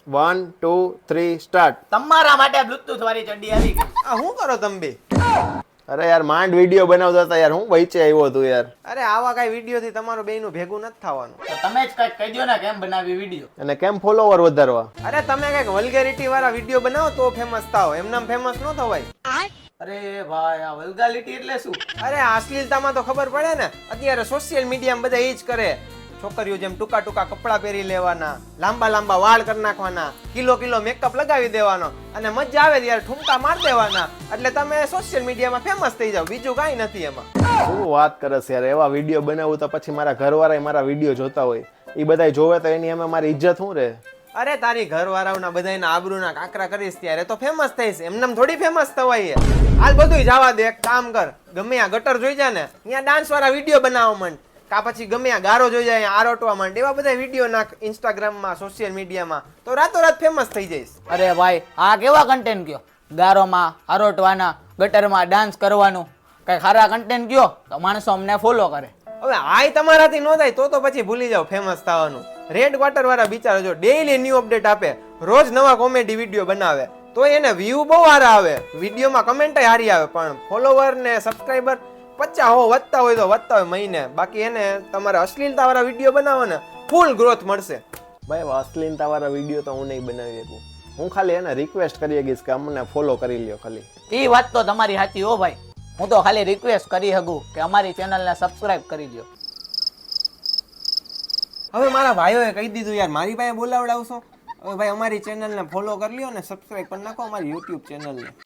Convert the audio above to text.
1 2 3 start. તમારા માટે Bluetooth વાળી ચડ્ડી આવી ગઈ. આ શું કરો તમે બે? અરે યાર માંડ વિડીયો બનાવતા હતા યાર, હું વચ્ચે આવ્યો હતો યાર. અરે આવા કઈ વિડીયો થી તમારું બેયનું ભેગું નથી થવાનું. તો તમે જ કઈક કહી દો ને કેમ બનાવી વિડીયો. અને કેમ ફોલોવર વધારવા? અરે તમે કઈક વલ્ગેરિટી વાળા વિડીયો બનાવો તો ફેમસ થાઓ, એમનામ ફેમસ ન થવાય. અરે ભાઈ આ વલ્ગાલિટી એટલે શું? અરે અશ્લીલતામાં તો ખબર પડે ને. અત્યારે સોશિયલ મીડિયામાં બધા એ જ કરે. છોકરીઓ જેમ ટૂંકા ટૂંકા કપડાં પહેરી લેવાના, લાંબા લાંબા વાળ કરી નાખવાના, કિલો મેકઅપ લગાવી દેવાનો અને મજા આવે ત્યારે ઠુમકા માર દેવાના, એટલે તમે સોશિયલ મીડિયામાં ફેમસ થઈ જાવ. બીજું કાંઈ નથી એમાં. શું વાત કરે છે યાર, એવા વિડીયો બનાવું તો પછી મારા ઘરવાળા મારા વિડીયો જોતા હોય, એ બધાય જોવે તો એની અમે મારી ઇજ્જત શું રહે? અરે તારી ઘરવાળાઓના બધાયના આબરૂના કાકરા કરીશ ત્યારે તો ફેમસ થઈશ, એમનેમ થોડી ફેમસ થવાય. હાલ બધુંય જવા દે, એક કામ કર, ગમે આ ગટર જોઈ જા ને ત્યાં ડાન્સ વાળા વિડીયો બનાવવા માંડ, કા પછી ગમે આ ગારો જોઈ જાય આરોટવા માંડ, એવા બધા વિડીયો નાખ ઇન્સ્ટાગ્રામમાં, સોશિયલ મીડિયામાં, તો રાતોરાત ફેમસ થઈ જઈશ. અરે ભાઈ આ કેવા કન્ટેન્ટ કયો? ગારોમાં આરોટવાના, ગટરમાં ડાન્સ કરવાનું, કઈ સારા કન્ટેન્ટ કયો તો માણસો અમને ફોલો કરે. હવે આય તમારાથી ન થાય તો પછી ભૂલી જાવ ફેમસ થવાનું. રેડ ક્વાર્ટર વાળા બિચારો જો ડેઈલી ન્યૂ અપડેટ આપે, રોજ નવા કોમેડી વિડીયો બનાવે, તો એને વ્યૂ બહુ સારા આવે, વિડીયોમાં કમેન્ટ સારી આવે, પણ ફોલોવર ને સબસ્ક્રાઈબર 50 વધતા હોય તો વધતા હોય મહિને. બાકી એને તમારે અશ્લીલતા વાળા વિડીયો બનાવો ને ફૂલ ગ્રોથ મળશે. ભાઈ અશ્લીલતા વાળા વિડીયો તો હું નહીં બનાવી શકું. હું ખાલી એને રિક્વેસ્ટ કરી શકીશ કે અમને ફોલો કરી લ્યો ખાલી. એ વાત તો તમારી સાચી હો ભાઈ. હું તો ખાલી રિક્વેસ્ટ કરી શકું કે અમારી ચેનલને સબસ્ક્રાઇબ કરી દો. હવે મારા ભાઈઓએ કહી દીધું યાર, મારી પાસે બોલાવડાવશો. હવે ભાઈ અમારી ચેનલને ફોલો કરી લ્યો ને સબસ્ક્રાઇબ કરી નાખો અમારી યુટ્યુબ ચેનલને.